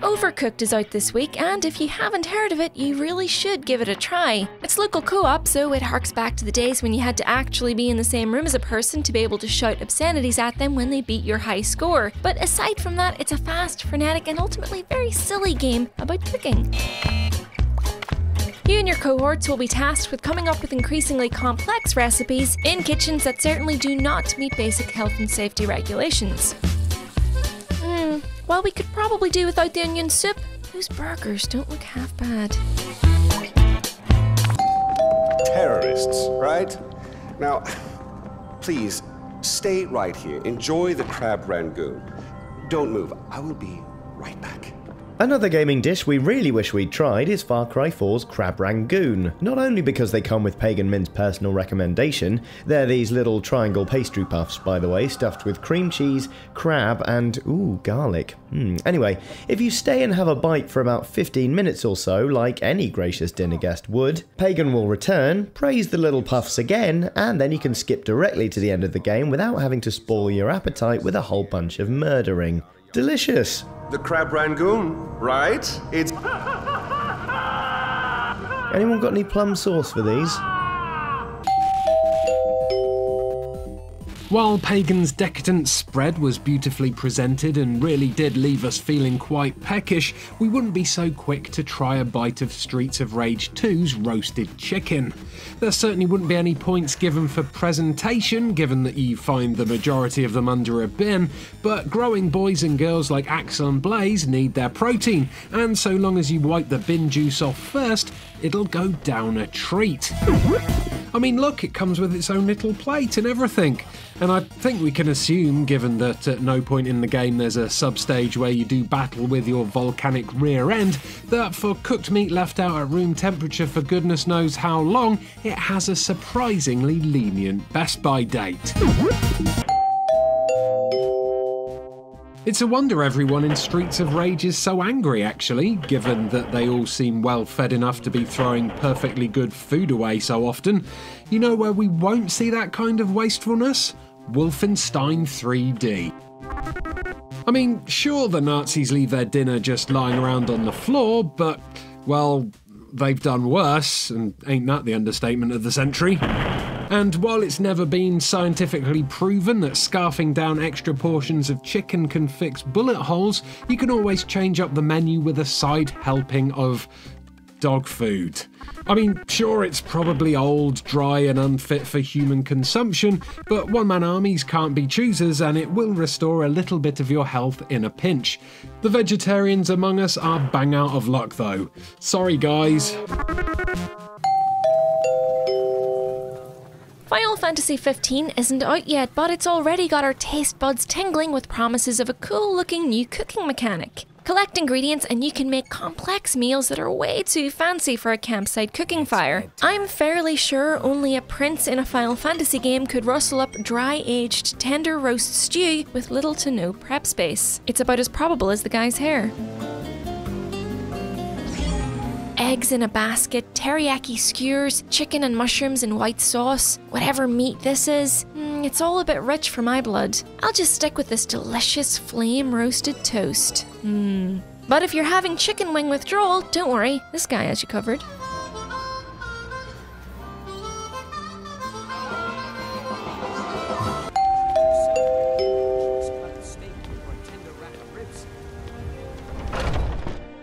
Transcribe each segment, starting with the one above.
Overcooked is out this week, and if you haven't heard of it, you really should give it a try. It's local co-op, so it harks back to the days when you had to actually be in the same room as a person to be able to shout obscenities at them when they beat your high score. But aside from that, it's a fast, frenetic, and ultimately very silly game about cooking. You and your cohorts will be tasked with coming up with increasingly complex recipes in kitchens that certainly do not meet basic health and safety regulations. Well, we could probably do without the onion soup, whose burgers don't look half bad. Terrorists, right? Now, please, stay right here. Enjoy the crab rangoon. Don't move. I will be right back. Another gaming dish we really wish we'd tried is Far Cry 4's Crab Rangoon. Not only because they come with Pagan Min's personal recommendation, they're these little triangle pastry puffs, by the way, stuffed with cream cheese, crab, and garlic. Anyway, if you stay and have a bite for about 15 minutes or so, like any gracious dinner guest would, Pagan will return, praise the little puffs again, and then you can skip directly to the end of the game without having to spoil your appetite with a whole bunch of murdering. Delicious! The crab rangoon, right? It's... Anyone got any plum sauce for these? While Pagan's decadent spread was beautifully presented and really did leave us feeling quite peckish, we wouldn't be so quick to try a bite of Streets of Rage 2's roasted chicken. There certainly wouldn't be any points given for presentation, given that you find the majority of them under a bin, but growing boys and girls like Axel and Blaze need their protein, and so long as you wipe the bin juice off first, it'll go down a treat. I mean, look, it comes with its own little plate and everything. And I think we can assume, given that at no point in the game there's a sub-stage where you do battle with your volcanic rear end, that for cooked meat left out at room temperature for goodness knows how long, it has a surprisingly lenient best by date. It's a wonder everyone in Streets of Rage is so angry, actually, given that they all seem well fed enough to be throwing perfectly good food away so often. You know where we won't see that kind of wastefulness? Wolfenstein 3D. I mean, sure, the Nazis leave their dinner just lying around on the floor, but, well, they've done worse, and ain't that the understatement of the century? And while it's never been scientifically proven that scarfing down extra portions of chicken can fix bullet holes, you can always change up the menu with a side helping of dog food. I mean, sure, it's probably old, dry and unfit for human consumption, but one-man armies can't be choosers and it will restore a little bit of your health in a pinch. The vegetarians among us are bang out of luck though. Sorry guys. Final Fantasy 15 isn't out yet, but it's already got our taste buds tingling with promises of a cool-looking new cooking mechanic. Collect ingredients and you can make complex meals that are way too fancy for a campsite cooking fire. I'm fairly sure only a prince in a Final Fantasy game could rustle up dry-aged, tender roast stew with little to no prep space. It's about as probable as the guy's hair. Eggs in a basket, teriyaki skewers, chicken and mushrooms in white sauce, whatever meat this is, it's all a bit rich for my blood. I'll just stick with this delicious flame-roasted toast. But if you're having chicken wing withdrawal, don't worry, this guy has you covered.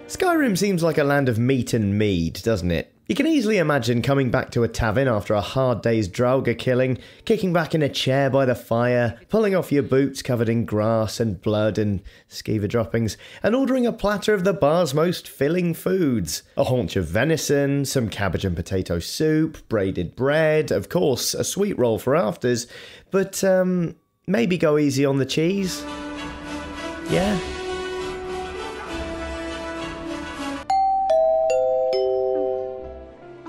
Skyrim seems like a land of meat and mead, doesn't it? You can easily imagine coming back to a tavern after a hard day's Draugr killing, kicking back in a chair by the fire, pulling off your boots covered in grass and blood and skeever droppings, and ordering a platter of the bar's most filling foods. A haunch of venison, some cabbage and potato soup, braided bread, of course, a sweet roll for afters, but maybe go easy on the cheese? Yeah?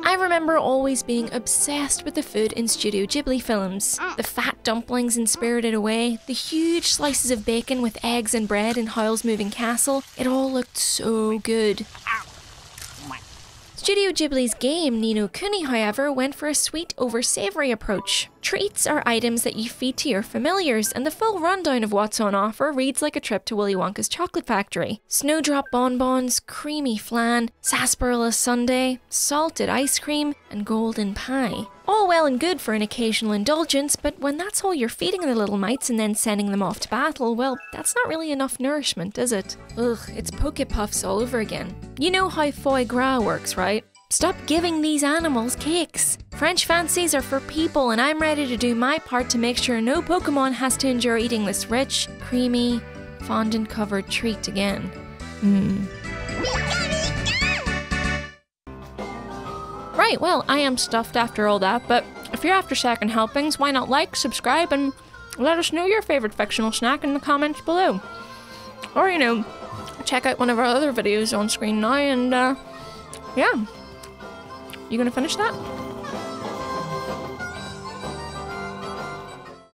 I remember always being obsessed with the food in Studio Ghibli films. The fat dumplings in Spirited Away, the huge slices of bacon with eggs and bread in Howl's Moving Castle, it all looked so good. Studio Ghibli's game, Ni no Kuni, however, went for a sweet over savoury approach. Treats are items that you feed to your familiars, and the full rundown of what's on offer reads like a trip to Willy Wonka's chocolate factory. Snowdrop bonbons, creamy flan, sarsaparilla sundae, salted ice cream, and golden pie. All well and good for an occasional indulgence, but when that's all you're feeding the little mites and then sending them off to battle, well, that's not really enough nourishment, is it? Ugh, it's Poke Puffs all over again. You know how foie gras works, right? Stop giving these animals cakes. French fancies are for people, and I'm ready to do my part to make sure no Pokemon has to endure eating this rich, creamy, fondant-covered treat again. Right, well, I am stuffed after all that, but if you're after second helpings, why not like, subscribe, and let us know your favourite fictional snack in the comments below. Or, you know, check out one of our other videos on screen now, and, yeah. You gonna finish that?